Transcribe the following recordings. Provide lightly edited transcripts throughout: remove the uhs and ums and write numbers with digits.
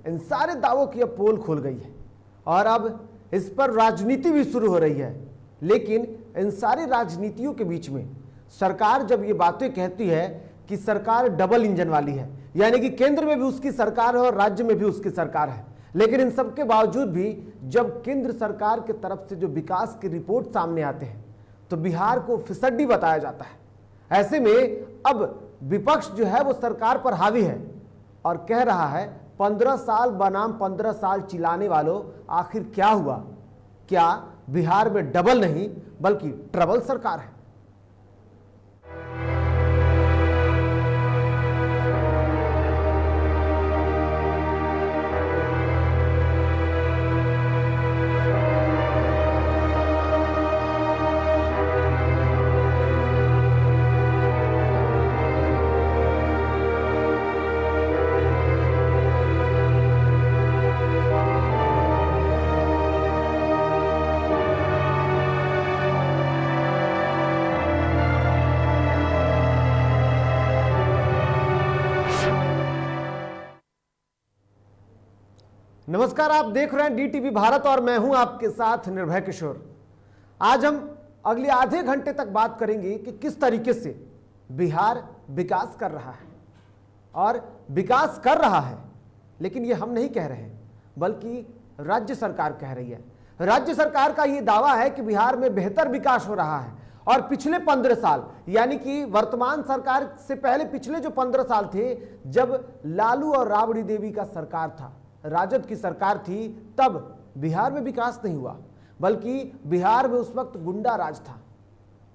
इन सारे दावों की अब पोल खुल गई है और अब इस पर राजनीति भी शुरू हो रही है। लेकिन इन सारी राजनीतियों के बीच में सरकार जब ये बातें कहती है कि सरकार डबल इंजन वाली है, यानी कि केंद्र में भी उसकी सरकार है और राज्य में भी उसकी सरकार है, लेकिन इन सब के बावजूद भी जब केंद्र सरकार की तरफ से जो विकास की रिपोर्ट सामने आते हैं तो बिहार को फिसड्डी बताया जाता है। ऐसे में अब विपक्ष जो है वो सरकार पर हावी है और कह रहा है 15 साल बनाम 15 साल चिल्लाने वालों, आखिर क्या हुआ? क्या बिहार में डबल नहीं बल्कि ट्रबल सरकार है? नमस्कार, आप देख रहे हैं DTV भारत और मैं हूं आपके साथ निर्भय किशोर। आज हम अगले आधे घंटे तक बात करेंगे कि किस तरीके से बिहार विकास कर रहा है और विकास कर रहा है, लेकिन ये हम नहीं कह रहे हैं बल्कि राज्य सरकार कह रही है। राज्य सरकार का ये दावा है कि बिहार में बेहतर विकास हो रहा है और पिछले 15 साल यानी कि वर्तमान सरकार से पहले पिछले जो 15 साल थे, जब लालू और राबड़ी देवी का सरकार था, राजद की सरकार थी, तब बिहार में विकास नहीं हुआ, बल्कि बिहार में उस वक्त गुंडा राज था।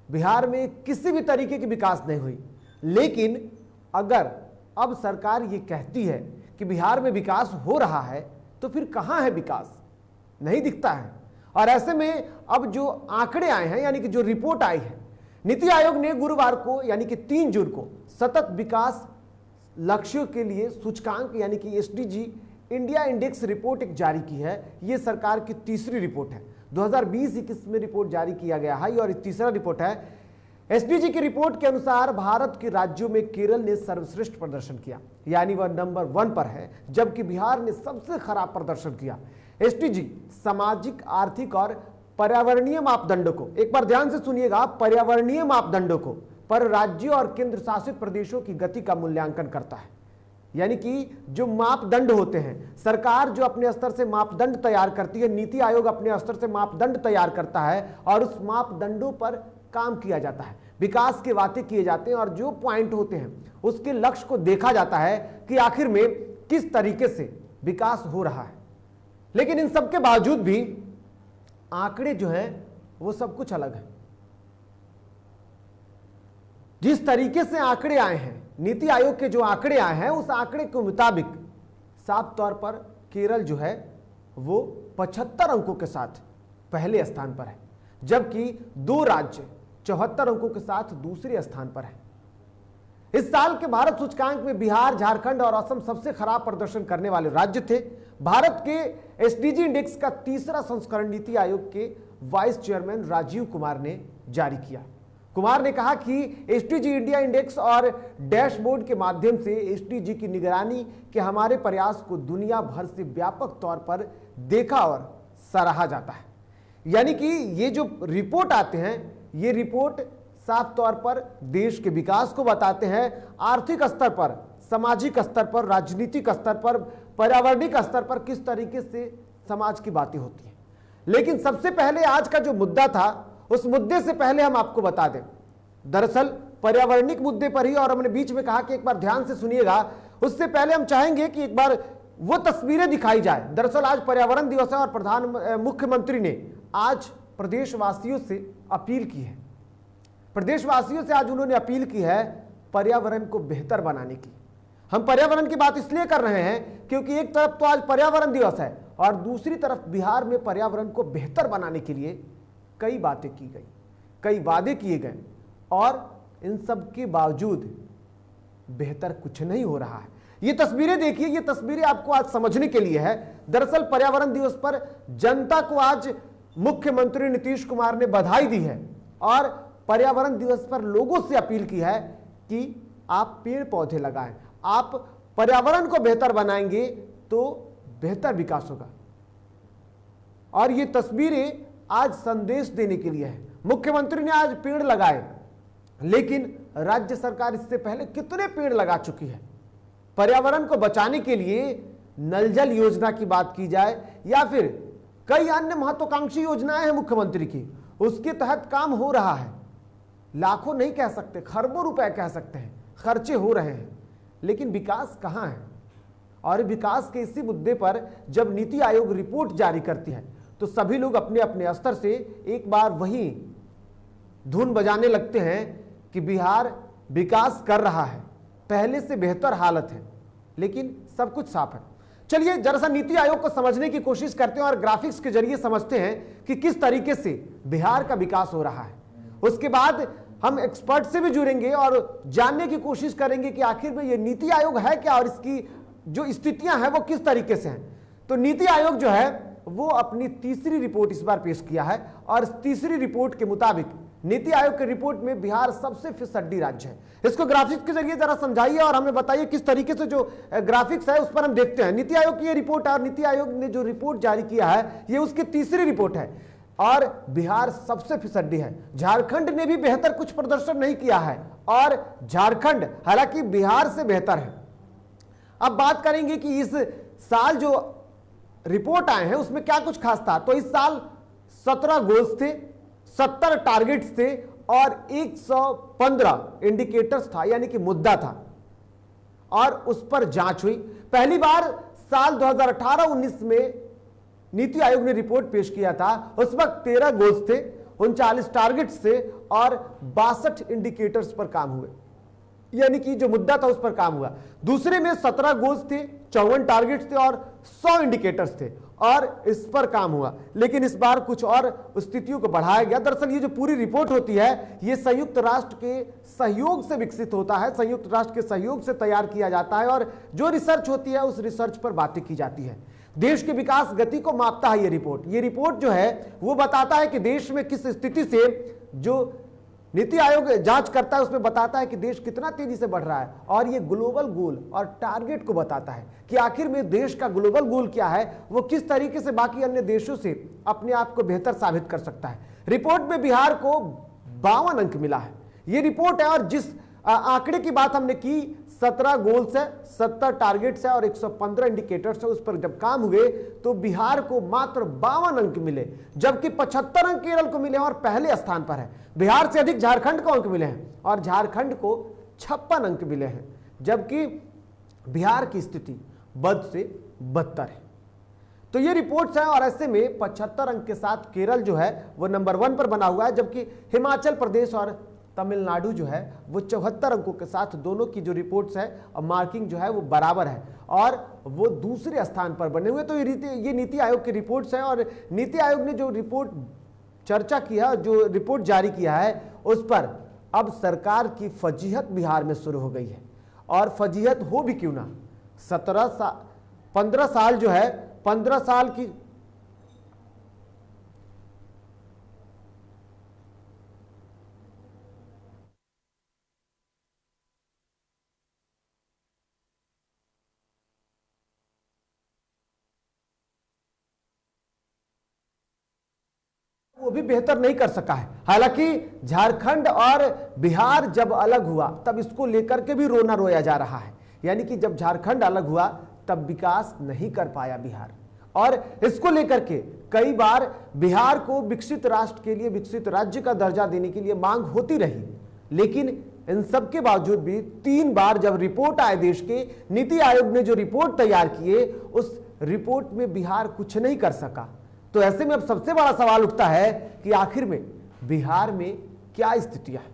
बिहार में किसी भी तरीके की विकास नहीं हुई। लेकिन अगर अब सरकार ये कहती है कि बिहार में विकास हो रहा है तो फिर कहाँ है विकास? नहीं दिखता है। और ऐसे में अब जो आंकड़े आए हैं यानी कि जो रिपोर्ट आई है, नीति आयोग ने गुरुवार को यानी कि 3 जून को सतत विकास लक्ष्यों के लिए सूचकांक यानी कि SDG इंडिया इंडेक्स रिपोर्ट एक जारी की है। ये सरकार की तीसरी रिपोर्ट है। 2020-21 में रिपोर्ट जारी किया गया है और तीसरा रिपोर्ट है। SDG की रिपोर्ट के अनुसार भारत के राज्यों में केरल ने सर्वश्रेष्ठ प्रदर्शन किया, यानी वह नंबर 1 पर है, जबकि बिहार ने सबसे खराब प्रदर्शन किया। SDG सामाजिक, आर्थिक और पर्यावरणीय मापदंडों को, एक बार ध्यान से सुनिएगा, पर्यावरणीय मापदंडों को पर राज्यों और केंद्र शासित प्रदेशों की गति का मूल्यांकन करता है। यानी कि जो मापदंड होते हैं, सरकार जो अपने स्तर से मापदंड तैयार करती है, नीति आयोग अपने स्तर से मापदंड तैयार करता है और उस मापदंडों पर काम किया जाता है, विकास के वादे किए जाते हैं और जो पॉइंट होते हैं उसके लक्ष्य को देखा जाता है कि आखिर में किस तरीके से विकास हो रहा है। लेकिन इन सब के बावजूद भी आंकड़े जो है वो सब कुछ अलग है। जिस तरीके से आंकड़े आए हैं, नीति आयोग के जो आंकड़े आए हैं, उस आंकड़े के मुताबिक साफ तौर पर केरल जो है वो 75 अंकों के साथ पहले स्थान पर है, जबकि 2 राज्य 74 अंकों के साथ दूसरे स्थान पर है। इस साल के भारत सूचकांक में बिहार, झारखंड और असम सबसे खराब प्रदर्शन करने वाले राज्य थे। भारत के SDG इंडेक्स का तीसरा संस्करण नीति आयोग के वाइस चेयरमैन राजीव कुमार ने जारी किया। कुमार ने कहा कि SDG इंडिया इंडेक्स और डैशबोर्ड के माध्यम से SDG की निगरानी के हमारे प्रयास को दुनिया भर से व्यापक तौर पर देखा और सराहा जाता है। यानी कि ये जो रिपोर्ट आते हैं, ये रिपोर्ट साफ तौर पर देश के विकास को बताते हैं, आर्थिक स्तर पर, सामाजिक स्तर पर, राजनीतिक स्तर पर, पर्यावरणिक स्तर पर किस तरीके से समाज की बातें होती हैं। लेकिन सबसे पहले आज का जो मुद्दा था, उस मुद्दे से पहले हम आपको बता दें, दरअसल पर्यावरणिक मुद्दे पर ही, और हमने बीच में कहा कि एक बार ध्यान से सुनिएगा, उससे पहले हम चाहेंगे कि एक बार वो तस्वीरें दिखाई जाए। दरअसल आज पर्यावरण दिवस है और मुख्यमंत्री ने आज प्रदेशवासियों से अपील की है। प्रदेशवासियों से आज उन्होंने अपील की है पर्यावरण को बेहतर बनाने की। हम पर्यावरण की बात इसलिए कर रहे हैं क्योंकि एक तरफ तो आज पर्यावरण दिवस है और दूसरी तरफ बिहार में पर्यावरण को बेहतर बनाने के लिए कई बातें की गई, कई वादे किए गए और इन सब के बावजूद बेहतर कुछ नहीं हो रहा है। ये तस्वीरें देखिए, ये तस्वीरें आपको आज समझने के लिए है। दरअसल पर्यावरण दिवस पर जनता को आज मुख्यमंत्री नीतीश कुमार ने बधाई दी है और पर्यावरण दिवस पर लोगों से अपील की है कि आप पेड़ पौधे लगाएं। आप पर्यावरण को बेहतर बनाएंगे तो बेहतर विकास होगा। और ये तस्वीरें आज संदेश देने के लिए है। मुख्यमंत्री ने आज पेड़ लगाए, लेकिन राज्य सरकार इससे पहले कितने पेड़ लगा चुकी है। पर्यावरण को बचाने के लिए नल जल योजना की बात की जाए या फिर कई अन्य महत्वाकांक्षी योजनाएं हैं मुख्यमंत्री की, उसके तहत काम हो रहा है। लाखों नहीं कह सकते, खरबों रुपए कह सकते हैं, खर्चे हो रहे हैं, लेकिन विकास कहां है। और विकास के इसी मुद्दे पर जब नीति आयोग रिपोर्ट जारी करती है तो सभी लोग अपने अपने स्तर से एक बार वही धुन बजाने लगते हैं कि बिहार विकास कर रहा है, पहले से बेहतर हालत है, लेकिन सब कुछ साफ है। चलिए जरा सा नीति आयोग को समझने की कोशिश करते हैं और ग्राफिक्स के जरिए समझते हैं कि किस तरीके से बिहार का विकास हो रहा है। उसके बाद हम एक्सपर्ट से भी जुड़ेंगे और जानने की कोशिश करेंगे कि आखिर में ये नीति आयोग है क्या और इसकी जो स्थितियां हैं वो किस तरीके से हैं। तो नीति आयोग जो है वो अपनी तीसरी रिपोर्ट इस बार पेश किया है और इस तीसरी रिपोर्ट के मुताबिक नीति आयोग की रिपोर्ट में बिहार सबसे फिसड्डी राज्य है। इसको ग्राफिक्स के जरिए जरा समझाइए और हमें बताइए किस तरीके से जो ग्राफिक्स है उस पर हम देखते हैं। नीति आयोग की ये रिपोर्ट है और नीति आयोग ने जो रिपोर्ट जारी किया है ये उसकी तीसरी रिपोर्ट है और बिहार सबसे फिसड्डी है। झारखंड ने भी बेहतर कुछ प्रदर्शन नहीं किया है और झारखंड हालांकि बिहार से बेहतर है। अब बात करेंगे कि इस साल जो रिपोर्ट आए हैं उसमें क्या कुछ खास था। तो इस साल 17 गोल्स थे, 70 टारगेट्स थे और 115 इंडिकेटर्स था, यानी कि मुद्दा था और उस पर जांच हुई। पहली बार साल 2018-19 में नीति आयोग ने रिपोर्ट पेश किया था। उस वक्त 13 गोल्स थे, 39 टारगेट्स थे और 62 इंडिकेटर्स पर काम हुए, यानी कि जो मुद्दा था उस पर काम हुआ। दूसरे में 17 गोल्स थे, 54 टारगेट्स थे और 100 इंडिकेटर्स थे और इस पर काम हुआ। लेकिन इस बार कुछ और स्थितियों को बढ़ाया गया। दरअसल ये जो पूरी रिपोर्ट होती है ये संयुक्त राष्ट्र के सहयोग से विकसित होता है, संयुक्त राष्ट्र के सहयोग से तैयार किया जाता है और जो रिसर्च होती है उस रिसर्च पर बातें की जाती है। देश के विकास गति को मापता है ये रिपोर्ट। ये रिपोर्ट जो है वो बताता है कि देश में किस स्थिति से जो नीति आयोग जांच करता है उसमें बताता है कि देश कितना तेजी से बढ़ रहा है और ये ग्लोबल गोल और टारगेट को बताता है कि आखिर में देश का ग्लोबल गोल क्या है, वो किस तरीके से बाकी अन्य देशों से अपने आप को बेहतर साबित कर सकता है। रिपोर्ट में बिहार को 52 अंक मिला है। ये रिपोर्ट है और जिस आंकड़े की बात हमने की 17 गोल्स है, 70 टारगेट्स है और 115 इंडिकेटर्स है, उस पर जब काम हुए तो बिहार को मात्र 52 अंक मिले, जबकि 75 अंक केरल को मिले और पहले स्थान पर है। बिहार से अधिक झारखंड को अंक मिले हैं और झारखंड को 56 अंक मिले हैं, जबकि बिहार की स्थिति बद से बदतर है। तो ये रिपोर्ट्स हैं और ऐसे में 75 अंक के साथ केरल जो है वो नंबर 1 पर बना हुआ है, जबकि हिमाचल प्रदेश और तमिलनाडु जो है वो 74 अंकों के साथ दोनों की जो रिपोर्ट्स है और मार्किंग जो है वो बराबर है और वो दूसरे स्थान पर बने हुए। तो ये नीति आयोग की रिपोर्ट्स हैं और नीति आयोग ने जो रिपोर्ट चर्चा किया, जो रिपोर्ट जारी किया है, उस पर अब सरकार की फजीहत बिहार में शुरू हो गई है। और फजीहत हो भी क्यों ना, 15 साल जो है, 15 साल की वो भी बेहतर नहीं कर सका है। हालांकि झारखंड और बिहार जब अलग हुआ तब इसको लेकर के भी रोना रोया जा रहा है, यानी कि जब झारखंड अलग हुआ तब विकास नहीं कर पाया बिहार और इसको लेकर के कई बार बिहार को विकसित राष्ट्र के लिए, विकसित राज्य का दर्जा देने के लिए मांग होती रही। लेकिन इन सब के बावजूद भी 3 बार जब रिपोर्ट आए देश के, नीति आयोग ने जो रिपोर्ट तैयार किए उस रिपोर्ट में बिहार कुछ नहीं कर सका। तो ऐसे में अब सबसे बड़ा सवाल उठता है कि आखिर में बिहार में क्या स्थितियां हैं,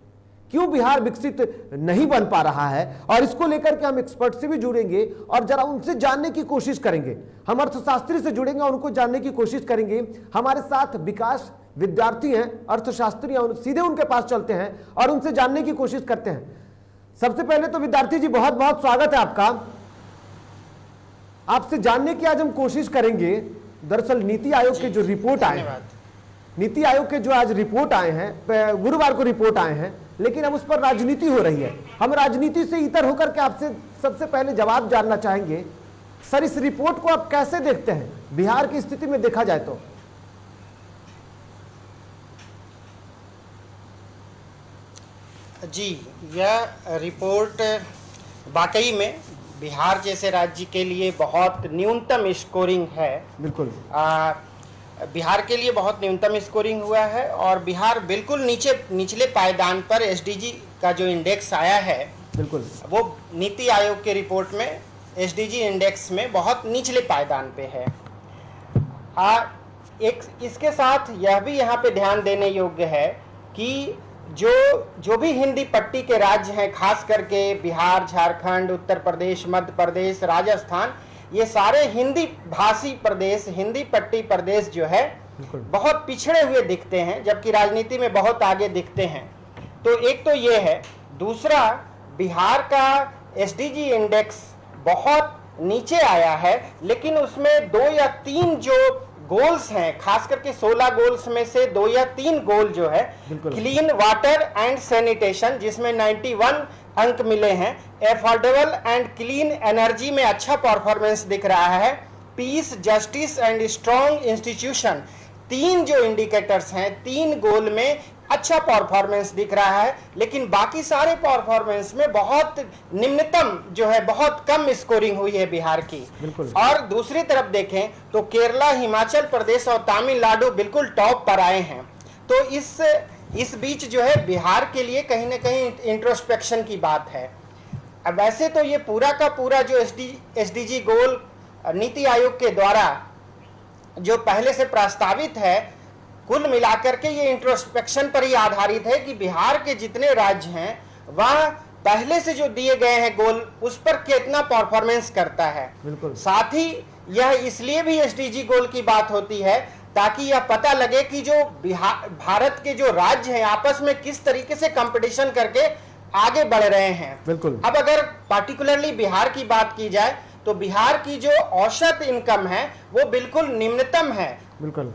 क्यों बिहार विकसित नहीं बन पा रहा है। और इसको लेकर के हम एक्सपर्ट से भी जुड़ेंगे और जरा उनसे जानने की कोशिश करेंगे। हम अर्थशास्त्री से जुड़ेंगे और उनको जानने की कोशिश करेंगे। हमारे साथ विकास विद्यार्थी हैं, अर्थशास्त्री हैं, सीधे उनके पास चलते हैं और उनसे जानने की कोशिश करते हैं। सबसे पहले तो विद्यार्थी जी बहुत बहुत स्वागत है आपका। आपसे जानने की आज हम कोशिश करेंगे, दरअसल नीति आयोग के जो रिपोर्ट आए हैं, नीति आयोग के जो आज रिपोर्ट आए हैं, गुरुवार को रिपोर्ट आए हैं, लेकिन अब उस पर राजनीति हो रही है। हम राजनीति से इतर होकर के आपसे सबसे पहले जवाब जानना चाहेंगे सर इस रिपोर्ट को आप कैसे देखते हैं बिहार की स्थिति में देखा जाए तो? जी, यह रिपोर्ट वाकई में बिहार जैसे राज्य के लिए बहुत न्यूनतम स्कोरिंग है। बिल्कुल बिहार के लिए बहुत न्यूनतम स्कोरिंग हुआ है और बिहार बिल्कुल निचले पायदान पर एसडीजी का जो इंडेक्स आया है, बिल्कुल वो नीति आयोग के रिपोर्ट में एसडीजी इंडेक्स में बहुत निचले पायदान पे है। एक इसके साथ यह भी यहाँ पे ध्यान देने योग्य है कि जो भी हिंदी पट्टी के राज्य हैं, खास करके बिहार, झारखंड, उत्तर प्रदेश, मध्य प्रदेश, राजस्थान, ये सारे हिंदी भाषी प्रदेश, हिंदी पट्टी प्रदेश जो है बहुत पिछड़े हुए दिखते हैं, जबकि राजनीति में बहुत आगे दिखते हैं। तो एक तो ये है। दूसरा, बिहार का एसडीजी इंडेक्स बहुत नीचे आया है, लेकिन उसमें 2 या 3 जो गोल्स हैं, खास करके 16 गोल्स में से 2 या 3 गोल जो है, क्लीन वाटर एंड सैनिटेशन जिसमें 91 अंक मिले हैं, एफोर्डेबल एंड क्लीन एनर्जी में अच्छा परफॉर्मेंस दिख रहा है, peace, justice and strong institution, 3 जो इंडिकेटर्स हैं, 3 गोल में अच्छा परफॉर्मेंस दिख रहा है, लेकिन बाकी सारे परफॉर्मेंस में बहुत निम्नतम जो है, बहुत कम स्कोरिंग हुई है बिहार की। और दूसरी तरफ देखें तो केरला, हिमाचल प्रदेश और तमिलनाडु बिल्कुल टॉप पर आए हैं। तो इस बीच जो है बिहार के लिए कहीं ना कहीं इंट्रोस्पेक्शन की बात है। अब वैसे तो ये पूरा का पूरा जो एसडीजी गोल नीति आयोग के द्वारा जो पहले से प्रस्तावित है, कुल मिलाकर के ये इंट्रोस्पेक्शन पर ही आधारित है कि बिहार के जितने राज्य हैं वह पहले से जो दिए गए हैं गोल उस पर कितना परफॉर्मेंस करता है। साथ ही यह इसलिए भी एसडीजी गोल की बात होती है ताकि यह पता लगे कि जो भारत के जो राज्य हैं आपस में किस तरीके से कंपटीशन करके आगे बढ़ रहे हैं। अब अगर पार्टिकुलरली बिहार की बात की जाए तो बिहार की जो औसत इनकम है वो बिल्कुल निम्नतम है।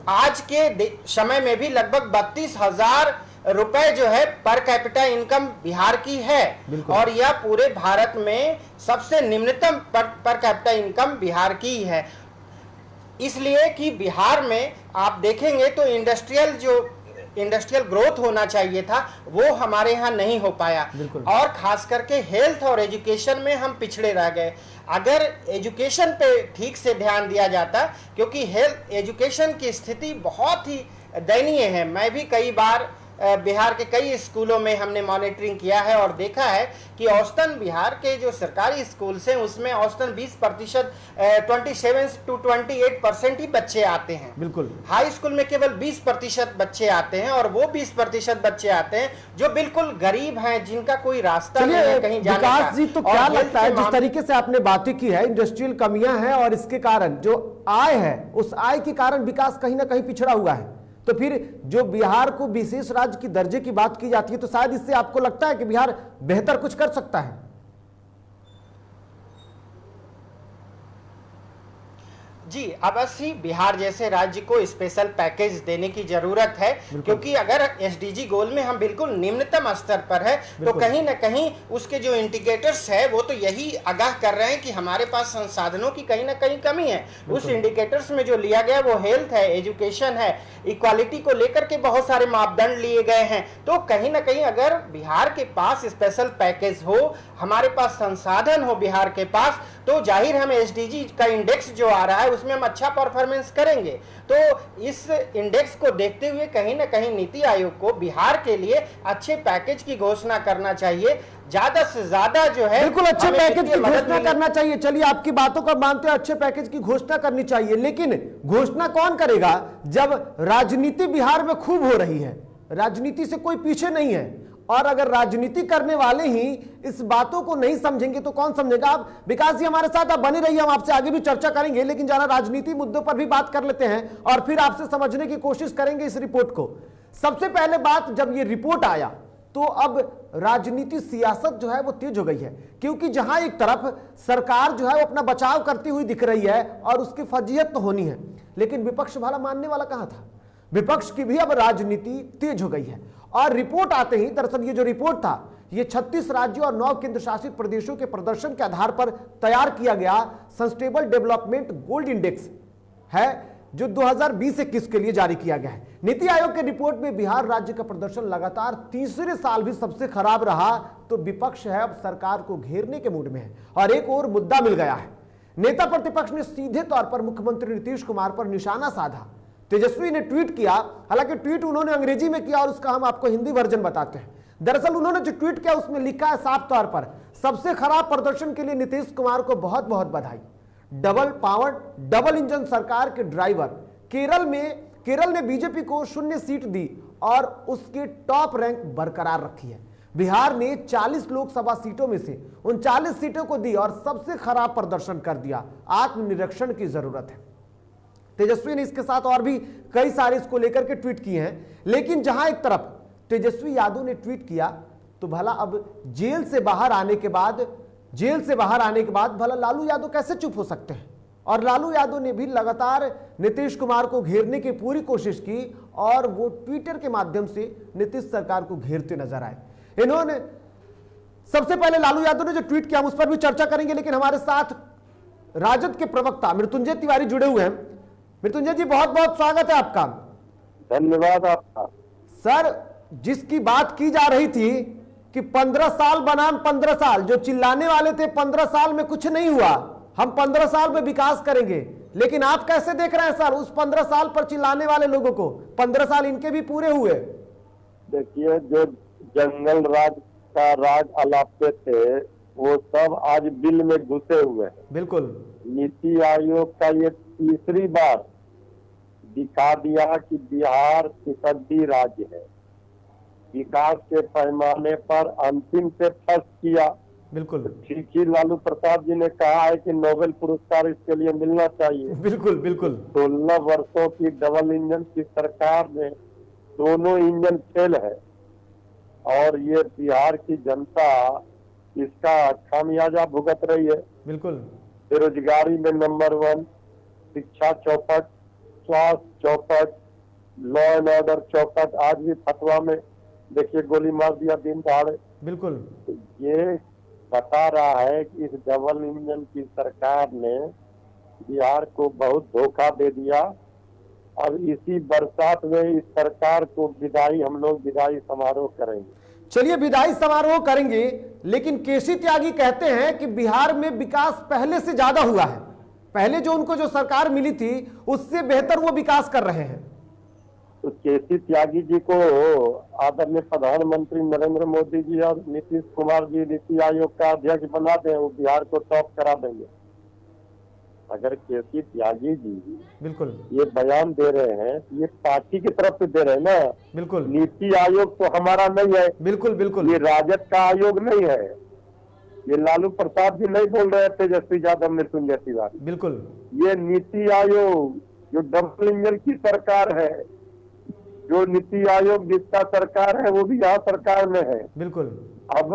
आज के समय में भी लगभग 32,000 रुपए जो है पर कैपिटा इनकम बिहार की है, और यह पूरे भारत में सबसे निम्नतम पर कैपिटा इनकम बिहार की है। इसलिए कि बिहार में आप देखेंगे तो इंडस्ट्रियल ग्रोथ होना चाहिए था, वो हमारे यहाँ नहीं हो पाया, और खास करके हेल्थ और एजुकेशन में हम पिछड़े रह गए। अगर एजुकेशन पे ठीक से ध्यान दिया जाता, क्योंकि हेल्थ एजुकेशन की स्थिति बहुत ही दयनीय है। मैं भी कई बार बिहार के कई स्कूलों में हमने मॉनिटरिंग किया है और देखा है कि औसतन बिहार के जो सरकारी स्कूल्स हैं उसमें औसतन 20% 27 to 28% ही बच्चे आते हैं। बिल्कुल हाई स्कूल में केवल 20% बच्चे आते हैं, और वो 20% बच्चे आते हैं जो बिल्कुल गरीब हैं, जिनका कोई रास्ता नहीं है कहीं जाने का। विकास जी, तो क्या लगता है जिस तरीके से आपने बातें की है, इंडस्ट्रियल कमियां हैं और इसके कारण जो आय है उस आय के कारण विकास कहीं ना कहीं पिछड़ा हुआ है, तो फिर जो बिहार को विशेष राज्य की दर्जे की बात की जाती है तो शायद इससे आपको लगता है कि बिहार बेहतर कुछ कर सकता है? जी, अवश्य ही बिहार जैसे राज्य को स्पेशल पैकेज देने की जरूरत है, क्योंकि अगर एसडीजी गोल में हम बिल्कुल निम्नतम स्तर पर है तो कहीं ना कहीं उसके जो इंडिकेटर्स है वो तो यही आगाह कर रहे हैं कि हमारे पास संसाधनों की कहीं ना कहीं कमी है। उस इंडिकेटर्स में जो लिया गया वो हेल्थ है, एजुकेशन है, इक्वालिटी को लेकर के बहुत सारे मापदंड लिए गए हैं। तो कहीं ना कहीं अगर बिहार के पास स्पेशल पैकेज हो, हमारे पास संसाधन हो बिहार के पास, तो जाहिर हम एसडीजी का इंडेक्स जो आ रहा है उसमें हम अच्छा परफॉर्मेंस करेंगे। तो इस इंडेक्स को देखते हुए कहीं ना कहीं नीति आयोग को बिहार के लिए अच्छे पैकेज की घोषणा करना चाहिए, ज्यादा से ज्यादा जो है बिल्कुल अच्छे पैकेज की घोषणा करना चाहिए। चलिए आपकी बातों को मानते हैं, अच्छे पैकेज की घोषणा करनी चाहिए, लेकिन घोषणा कौन करेगा जब राजनीति बिहार में खूब हो रही है? राजनीति से कोई पीछे नहीं है, और अगर राजनीति करने वाले ही इस बातों को नहीं समझेंगे तो कौन समझेगा? आप विकास जी हमारे साथ आप बने रहिए, हम आपसे आगे भी चर्चा करेंगे, लेकिन जरा राजनीति मुद्दों पर भी बात कर लेते हैं और फिर आपसे समझने की कोशिश करेंगे इस रिपोर्ट को। सबसे पहले बात, जब ये रिपोर्ट आया तो अब राजनीति सियासत जो है वो तेज हो गई है, क्योंकि जहां एक तरफ सरकार जो है वो अपना बचाव करती हुई दिख रही है और उसकी फजीहत तो होनी है, लेकिन विपक्ष भला मानने वाला कहां था? विपक्ष की भी अब राजनीति तेज हो गई है। और रिपोर्ट आते ही, दरअसल ये जो रिपोर्ट था ये 36 राज्यों और 9 केंद्र शासित प्रदेशों के प्रदर्शन के आधार पर तैयार किया गया सस्टेनेबल डेवलपमेंट गोल्ड इंडेक्स है, जो 2020-21 के लिए जारी किया गया है। नीति आयोग के रिपोर्ट में बिहार राज्य का प्रदर्शन लगातार तीसरे साल भी सबसे खराब रहा, तो विपक्ष है अब सरकार को घेरने के मूड में है और एक और मुद्दा मिल गया है। नेता प्रतिपक्ष ने सीधे तौर पर मुख्यमंत्री नीतीश कुमार पर निशाना साधा। तेजस्वी ने ट्वीट किया, हालांकि ट्वीट उन्होंने अंग्रेजी में किया और उसका हम आपको हिंदी वर्जन बताते हैं। दरअसल उन्होंने जो ट्वीट किया उसमें लिखा है साफ तौर पर, सबसे खराब प्रदर्शन के लिए नीतीश कुमार को बहुत बहुत बधाई। डबल पावर्ड डबल इंजन सरकार के ड्राइवर। केरल ने बीजेपी को 0 सीट दी और उसके टॉप रैंक बरकरार रखी है। बिहार ने 40 लोकसभा सीटों में से 39 सीटों को दी और सबसे खराब प्रदर्शन कर दिया। आत्मनिरीक्षण की जरूरत है। तेजस्वी ने इसके साथ और भी कई सारे इसको लेकर के ट्वीट किए हैं, लेकिन जहां एक तरफ तेजस्वी यादव ने ट्वीट किया, तो भला अब जेल से बाहर आने के बाद भला लालू यादव कैसे चुप हो सकते हैं? और लालू यादव ने भी लगातार नीतीश कुमार को घेरने की पूरी कोशिश की और वो ट्विटर के माध्यम से नीतीश सरकार को घेरते नजर आए। इन्होंने सबसे पहले लालू यादव ने जो ट्वीट किया उस पर भी चर्चा करेंगे, लेकिन हमारे साथ राजद के प्रवक्ता मृत्युंजय तिवारी जुड़े हुए हैं। मृत्युंजय जी, बहुत बहुत स्वागत है आपका। धन्यवाद आपका। सर, जिसकी बात की जा रही थी कि 15 साल बनाम 15 साल, जो चिल्लाने वाले थे 15 साल में कुछ नहीं हुआ, हम 15 साल में विकास करेंगे, लेकिन आप कैसे देख रहे हैं सर उस 15 साल पर चिल्लाने वाले लोगों को? 15 साल इनके भी पूरे हुए। देखिए, जो जंगल राज का राज अलापते थे वो सब आज बिल में घुसे हुए हैं। बिल्कुल। नीति आयोग का ये तीसरी बार दिखा दिया कि बिहार सिसड्डी राज्य है। विकास के पैमाने पर अंतिम से फर्स्ट किया। बिल्कुल ठीक ही लालू प्रसाद जी ने कहा है कि नोबेल पुरस्कार इसके लिए मिलना चाहिए। बिल्कुल बिल्कुल। 16 वर्षों की डबल इंजन की सरकार में दोनों इंजन फेल है और ये बिहार की जनता इसका खामियाजा भुगत रही है। बिल्कुल। बेरोजगारी में नंबर 1, शिक्षा चौपट, स्वास्थ्य चौपट, लॉ एंड ऑर्डर चौपट। आज भी फतवा में देखिए गोली मार दिया दिन दहाड़े। बिल्कुल। तो ये बता रहा है कि इस डबल इंजन की सरकार ने बिहार को बहुत धोखा दे दिया। अब इसी बरसात में इस सरकार को हम लोग विदाई समारोह करेंगे। चलिए, विदाई समारोह करेंगे, लेकिन केसी त्यागी कहते हैं कि बिहार में विकास पहले से ज्यादा हुआ है। पहले जो उनको जो सरकार मिली थी उससे बेहतर वो विकास कर रहे हैं। तो केसी त्यागी जी को आदरणीय प्रधानमंत्री नरेंद्र मोदी जी और नीतीश कुमार जी नीति आयोग का अध्यक्ष बना दें, वो बिहार को टॉप करा देंगे। अगर केसी त्यागी जी बिल्कुल ये बयान दे रहे हैं, ये पार्टी की तरफ से दे रहे हैं ना। बिल्कुल। नीति आयोग तो हमारा नहीं है। बिल्कुल बिल्कुल। ये राजद का आयोग नहीं है। ये लालू प्रसाद जी नहीं बोल रहे थे, तेजस्वी यादव, मृत्युंजय तिवारी। बिल्कुल। ये नीति आयोग जो डबल इंजन की सरकार है, जो नीति आयोग जिसका सरकार है वो भी यहाँ सरकार में है। बिल्कुल। अब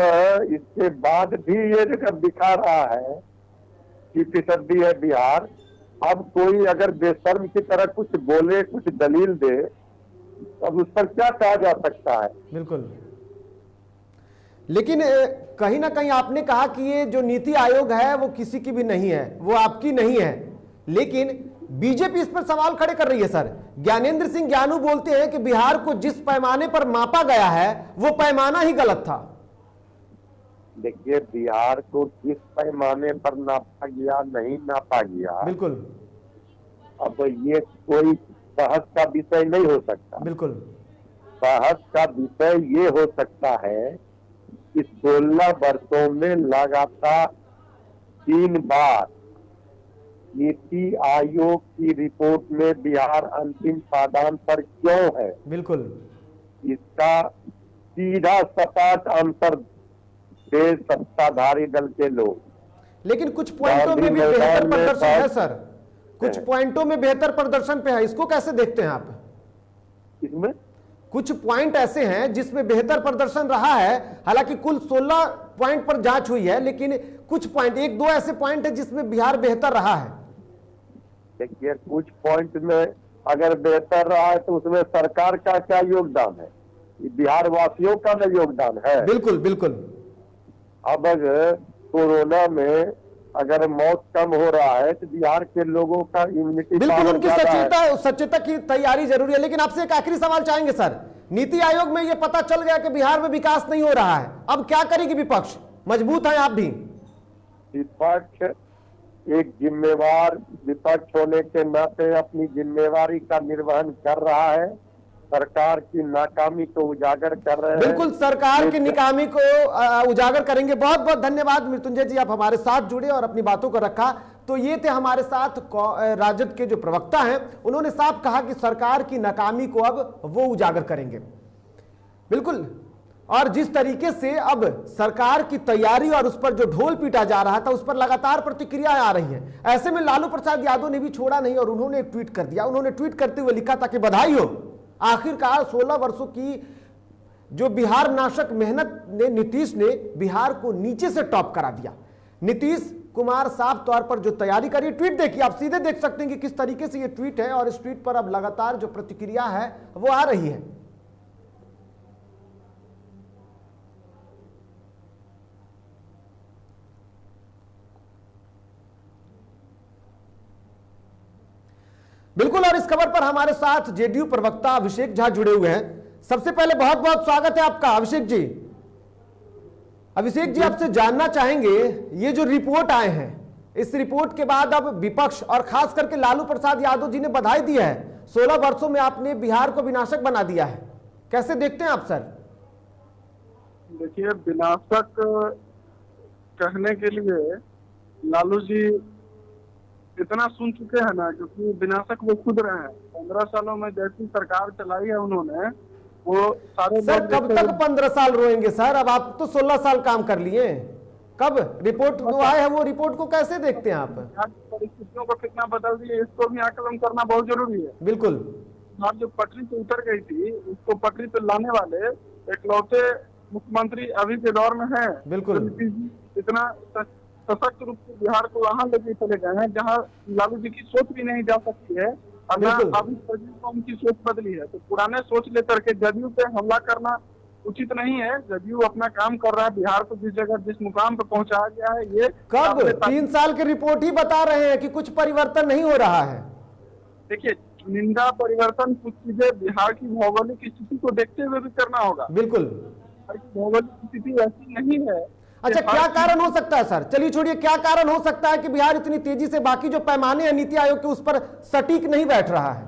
इसके बाद भी ये जगह दिखा रहा है कि फिसड्डी है बिहार। अब कोई अगर बेशर्म की तरह कुछ बोले, कुछ दलील दे, अब उस पर क्या कहा जा सकता है? बिल्कुल। लेकिन कहीं ना कहीं आपने कहा कि ये जो नीति आयोग है वो किसी की भी नहीं है, वो आपकी नहीं है, लेकिन बीजेपी इस पर सवाल खड़े कर रही है। सर, ज्ञानेंद्र सिंह ज्ञानू बोलते हैं कि बिहार को जिस पैमाने पर मापा गया है वो पैमाना ही गलत था। देखिए, बिहार को किस पैमाने पर नापा गया, नहीं नापा गया, बिल्कुल, अब ये कोई बहस का विषय नहीं हो सकता। बिल्कुल। बहस का विषय ये हो सकता है कि 16 वर्षों में लगातार 3 बार नीति आयोग की रिपोर्ट में बिहार अंतिम पायदान पर क्यों है? बिल्कुल। इसका सीधा सपाट आंसर दे सत्ताधारी दल के लोग। लेकिन कुछ पॉइंटों में भी बेहतर प्रदर्शन है सर, कुछ पॉइंटों में बेहतर प्रदर्शन पे है, इसको कैसे देखते हैं आप? इसमें कुछ पॉइंट ऐसे हैं जिसमें बेहतर प्रदर्शन रहा है। हालांकि कुल 16 पॉइंट पर जांच हुई है, लेकिन कुछ पॉइंट, 1-2 ऐसे पॉइंट है जिसमें बिहार बेहतर रहा है। देखिए, कुछ पॉइंट में अगर बेहतर रहा है तो उसमें सरकार का क्या योगदान है? बिहार वासियों का ना योगदान है। बिल्कुल बिल्कुल। अब अगर कोरोना में अगर मौत कम हो रहा है तो बिहार के लोगों का इम्यूनिटी बिल्कुल पावर उनकी ज्यादा है। सचेता की तैयारी जरूरी है। लेकिन आपसे एक आखिरी सवाल चाहेंगे सर, नीति आयोग में यह पता चल गया कि बिहार में विकास नहीं हो रहा है, अब क्या करेगी विपक्ष? मजबूत है आप भी? विपक्ष एक जिम्मेवार विपक्ष होने के नाते अपनी जिम्मेवारी का निर्वहन कर रहा है, सरकार की नाकामी को उजागर कर रहे हैं। बिल्कुल सरकार की नाकामी को उजागर करेंगे। बहुत बहुत धन्यवाद मृत्युंजय जी, आप हमारे साथ जुड़े और अपनी बातों को रखा। तो ये थे हमारे साथ राजद के जो प्रवक्ता हैं, उन्होंने साफ कहा कि सरकार की नाकामी को अब वो उजागर करेंगे। बिल्कुल, और जिस तरीके से अब सरकार की तैयारी और उस पर जो ढोल पीटा जा रहा था, उस पर लगातार प्रतिक्रियाएं आ रही हैं। ऐसे में लालू प्रसाद यादव ने भी छोड़ा नहीं और उन्होंने एक ट्वीट कर दिया। उन्होंने ट्वीट करते हुए लिखा था कि बधाई हो, आखिरकार 16 वर्षों की जो बिहार नाशक मेहनत ने नीतीश ने बिहार को नीचे से टॉप करा दिया। नीतीश कुमार साफ तौर पर जो तैयारी करी, ट्वीट देखिए, आप सीधे देख सकते हैं कि किस तरीके से ये ट्वीट है और इस ट्वीट पर अब लगातार जो प्रतिक्रिया है वो आ रही है। बिल्कुल, और इस खबर पर हमारे साथ जेडीयू प्रवक्ता अभिषेक झा जुड़े हुए हैं। सबसे पहले बहुत बहुत स्वागत है आपका अभिषेक जी। अभिषेक जी, आपसे जानना चाहेंगे, ये जो रिपोर्ट आए हैं, इस रिपोर्ट के बाद अब विपक्ष और खास करके लालू प्रसाद यादव जी ने बधाई दी है। 16 वर्षों में आपने बिहार को विनाशक बना दिया है, कैसे देखते हैं आप सर? देखिए, विनाशक कहने के लिए लालू जी इतना सुन चुके हैं ना, क्योंकि विनाशक वो खुद रहे हैं। 15 सालों में जैसी सरकार चलाई है उन्होंने, वो सारे सर कब तक 15 साल रोएंगे सर? अब आप तो 16 साल काम कर लिए, कब रिपोर्ट जो आए है वो रिपोर्ट को कैसे देखते हैं आप? परिस्थितियों को कितना बदल दिए, इसको भी आकलन करना बहुत जरूरी है। बिल्कुल, आप जो पटरी पे उतर गई थी, उसको पटरी पे लाने वाले इकलौते मुख्यमंत्री अभी के दौर में है। बिल्कुल, नीतीश जी इतना सशक्त रूप से बिहार को वहां लेके चले गए हैं जहां लालू जी की सोच भी नहीं जा सकती है। अभी जदयू को उनकी सोच बदली है, तो पुराने सोच लेकर के जदयू पे हमला करना उचित नहीं है। जदयू अपना काम कर रहा है, बिहार को जिस जगह जिस मुकाम पे पहुंचाया गया है, ये कब 3 साल की रिपोर्ट ही बता रहे हैं कि कुछ परिवर्तन नहीं हो रहा है। देखिए, निंदा परिवर्तन कुछ चीजें बिहार की भौगोलिक स्थिति को देखते हुए भी करना होगा। बिल्कुल, भौगोलिक स्थिति ऐसी नहीं है। अच्छा, क्या कारण हो सकता है सर? चलिए छोड़िए, क्या कारण हो सकता है कि बिहार इतनी तेजी से बाकी जो पैमाने हैं नीति आयोग के उस पर सटीक नहीं बैठ रहा है?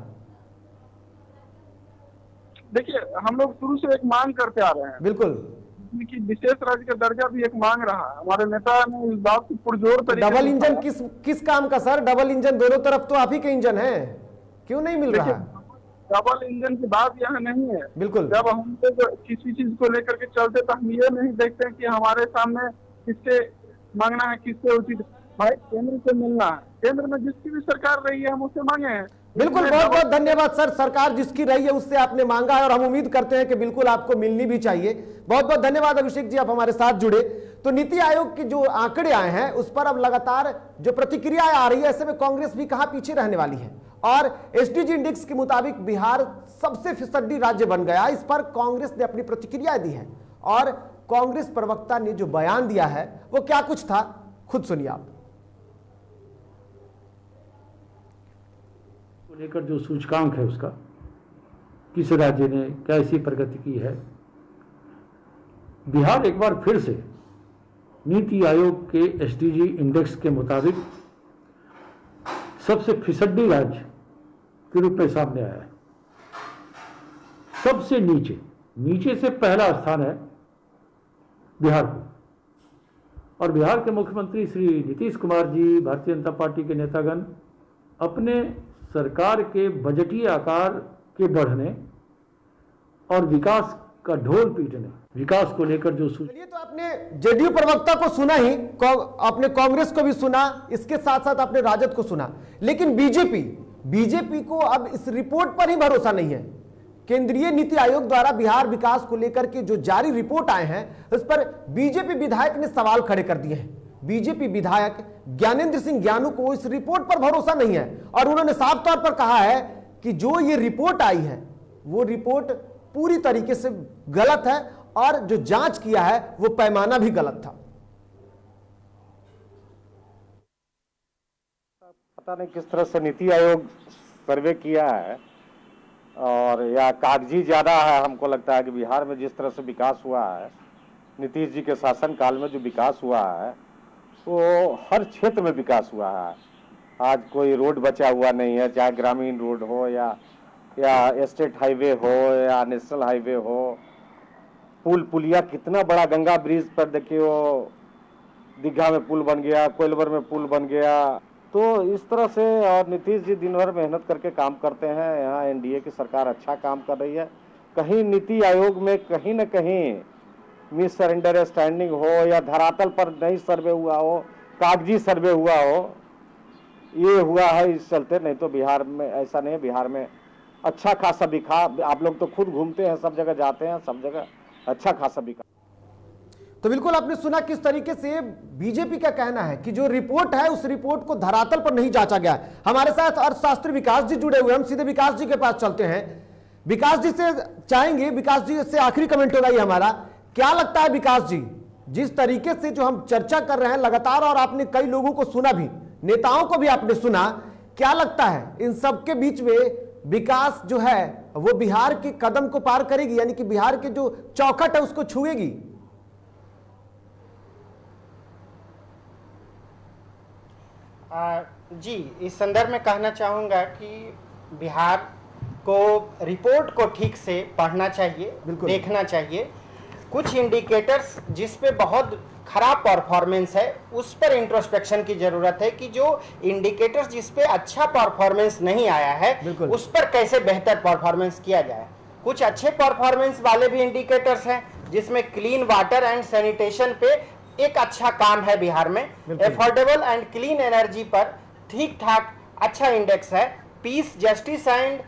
देखिए, हम लोग शुरू से एक मांग करते आ रहे हैं। बिल्कुल, कि विशेष राज्य का दर्जा भी एक मांग रहा है। हमारे नेता ने इस बात को पुरजोर तरीके डबल इंजन किस काम का सर? डबल इंजन दोनों तरफ तो आप ही के इंजन है, क्यों नहीं मिल रहा है? डबल इंजन की बात यह नहीं है। बिल्कुल, जब हम किसी चीज को लेकर के चलते तो हम ये नहीं देखते कि हमारे सामने किससे मांगना है, किससे उचित। भाई, केंद्र से मिलना है, केंद्र में जिसकी भी सरकार रही है हम उससे मांगे हैं। बिल्कुल, बहुत बहुत धन्यवाद सर। सरकार जिसकी रही है उससे आपने मांगा है और हम उम्मीद करते हैं कि बिल्कुल आपको मिलनी भी चाहिए। बहुत बहुत धन्यवाद अभिषेक जी, आप हमारे साथ जुड़े। तो नीति आयोग के जो आंकड़े आए हैं उस पर अब लगातार जो प्रतिक्रियाएं आ रही है, ऐसे में कांग्रेस भी कहां पीछे रहने वाली है। और एसडीजी इंडेक्स के मुताबिक बिहार सबसे फिसड्डी राज्य बन गया। इस पर कांग्रेस ने अपनी प्रतिक्रिया दी है और कांग्रेस प्रवक्ता ने जो बयान दिया है वो क्या कुछ था, खुद सुनिए आप। लेकर जो सूचकांक है उसका, किस राज्य ने कैसी प्रगति की है, बिहार एक बार फिर से नीति आयोग के एसडीजी इंडेक्स के मुताबिक सबसे फिसड्डी राज्य के रूप में सामने आया है। सबसे नीचे से पहला स्थान है बिहार को। और बिहार के मुख्यमंत्री श्री नीतीश कुमार जी, भारतीय जनता पार्टी के नेतागण अपने सरकार के बजटीय आकार के बढ़ने और विकास का ढोल पीटने, विकास को लेकर जो चलिए, तो आपने जेडीयू प्रवक्ता को सुना ही, आपने कांग्रेस को भी सुना, इसके साथ साथ आपने राजद को सुना, लेकिन बीजेपी को अब इस रिपोर्ट पर ही भरोसा नहीं है। केंद्रीय नीति आयोग द्वारा बिहार विकास को लेकर के जो जारी रिपोर्ट आए हैं उस पर बीजेपी विधायक ने सवाल खड़े कर दिए हैं। बीजेपी विधायक ज्ञानेंद्र सिंह ज्ञानू को इस रिपोर्ट पर भरोसा नहीं है और उन्होंने साफ तौर पर कहा है कि जो ये रिपोर्ट आई है वो रिपोर्ट पूरी तरीके से गलत है और जो जांच किया है वो पैमाना भी गलत था। पता नहीं किस तरह से नीति आयोग सर्वे किया है, और या कागजी ज़्यादा है। हमको लगता है कि बिहार में जिस तरह से विकास हुआ है, नीतीश जी के शासनकाल में जो विकास हुआ है, वो हर क्षेत्र में विकास हुआ है। आज कोई रोड बचा हुआ नहीं है, चाहे ग्रामीण रोड हो या स्टेट हाईवे हो या नेशनल हाईवे हो, पुल पुलिया, कितना बड़ा गंगा ब्रिज पर देखिए, वो दीघा में पुल बन गया, कोइलवर में पुल बन गया। तो इस तरह से, और नीतीश जी दिन भर मेहनत करके काम करते हैं। यहाँ एनडीए की सरकार अच्छा काम कर रही है। कहीं नीति आयोग में कहीं न कहीं मिस अंडरस्टैंडिंग हो या धरातल पर नहीं सर्वे हुआ हो, कागजी सर्वे हुआ हो, ये हुआ है इस चलते। नहीं तो बिहार में ऐसा नहीं है। बिहार में अच्छा खासा विकास, आप लोग तो खुद घूमते हैं, सब जगह जाते हैं, सब जगह अच्छा खासा विकास। तो बिल्कुल आपने सुना किस तरीके से बीजेपी का कहना है कि जो रिपोर्ट है उस रिपोर्ट को धरातल पर नहीं जांचा गया। हमारे साथ अर्थशास्त्री विकास जी जुड़े हुए, हम सीधे विकास जी के पास चलते हैं। विकास जी से चाहेंगे, विकास जी से आखिरी कमेंट होगा ये हमारा, क्या लगता है विकास जी, जिस तरीके से जो हम चर्चा कर रहे हैं लगातार, और आपने कई लोगों को सुना भी, नेताओं को भी आपने सुना, क्या लगता है इन सबके बीच में विकास जो है वो बिहार के कदम को पार करेगी, यानी कि बिहार के जो चौखट है उसको छुएगी? जी, इस संदर्भ में कहना चाहूँगा कि बिहार को रिपोर्ट को ठीक से पढ़ना चाहिए, देखना चाहिए। कुछ इंडिकेटर्स जिस पे बहुत खराब परफॉर्मेंस है उस पर इंट्रोस्पेक्शन की जरूरत है कि जो इंडिकेटर्स जिस पे अच्छा परफॉर्मेंस नहीं आया है उस पर कैसे बेहतर परफॉर्मेंस किया जाए। कुछ अच्छे परफॉर्मेंस वाले भी इंडिकेटर्स हैं जिसमें क्लीन वाटर एंड सैनिटेशन पे एक अच्छा काम है बिहार में, एफोर्डेबल एंड क्लीन एनर्जी पर ठीक ठाक अच्छा इंडेक्स है, peace, justice and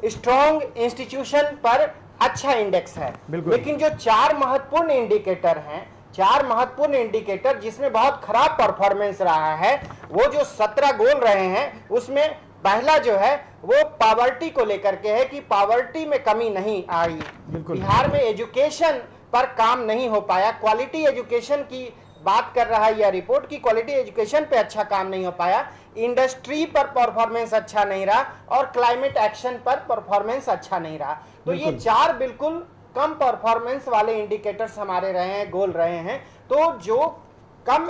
strong institution पर अच्छा इंडेक्स है। लेकिन जो चार महत्वपूर्ण इंडिकेटर जिसमें बहुत खराब परफॉर्मेंस रहा है, वो जो 17 गोल रहे हैं उसमें पहला जो है वो पावर्टी को लेकर के है कि पावर्टी में कमी नहीं आई। बिहार में एजुकेशन पर काम नहीं हो पाया, क्वालिटी एजुकेशन की बात कर रहा है यह रिपोर्ट की क्वालिटी एजुकेशन पे अच्छा काम नहीं हो पाया, इंडस्ट्री पर परफॉर्मेंस अच्छा नहीं रहा और क्लाइमेट एक्शन पर परफॉर्मेंस अच्छा नहीं रहा। तो ये चार बिल्कुल कम परफॉर्मेंस वाले इंडिकेटर्स हमारे रहे हैं, गोल रहे हैं। तो जो कम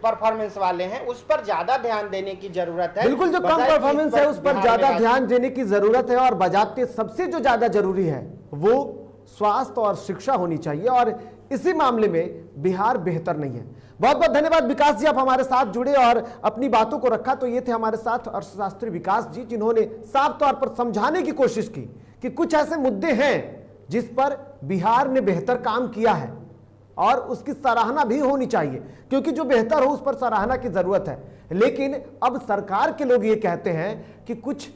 परफॉर्मेंस वाले हैं उस पर ज्यादा ध्यान देने की जरूरत है। बिल्कुल, जो कम परफॉर्मेंस है उस पर ज्यादा ध्यान देने की जरूरत है, और बजाते सबसे जो ज्यादा जरूरी है वो स्वास्थ्य और शिक्षा होनी चाहिए, और इसी मामले में बिहार बेहतर नहीं है। बहुत बहुत धन्यवाद विकास जी, आप हमारे साथ जुड़े और अपनी बातों को रखा। तो ये थे हमारे साथ अर्थशास्त्री विकास जी, जिन्होंने साफ तौर पर समझाने की कोशिश की कि कुछ ऐसे मुद्दे हैं जिस पर बिहार ने बेहतर काम किया है और उसकी सराहना भी होनी चाहिए, क्योंकि जो बेहतर हो उस पर सराहना की जरूरत है। लेकिन अब सरकार के लोग ये कहते हैं कि कुछ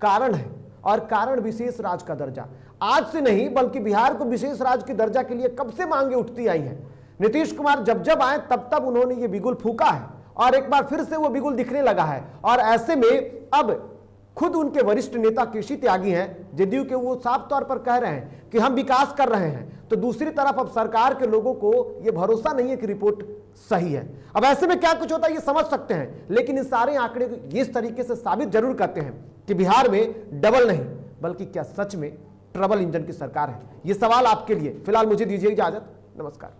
कारण है, और कारण विशेष राज्य का दर्जा। आज से नहीं बल्कि बिहार को विशेष राज्य की दर्जा के लिए कब से मांगे उठती आई हैं। नीतीश कुमार जब जब आए तब तब उन्होंने ये बिगुल फूका है, और एक बार फिर से वो बिगुल दिखने लगा है। और ऐसे में अब खुद उनके वरिष्ठ नेता केसी त्यागी हैं जदयू के, वो साफ तौर पर कह रहे हैं कि हम विकास कर रहे हैं। तो दूसरी तरफ अब सरकार के लोगों को ये भरोसा नहीं है कि रिपोर्ट सही है। अब ऐसे में क्या कुछ होता है ये समझ सकते हैं, लेकिन ये सारे आंकड़े इस तरीके से साबित जरूर करते हैं कि बिहार में डबल नहीं बल्कि क्या सच में ट्रबल इंजन की सरकार है। ये सवाल आपके लिए। फिलहाल मुझे दीजिए इजाजत, नमस्कार।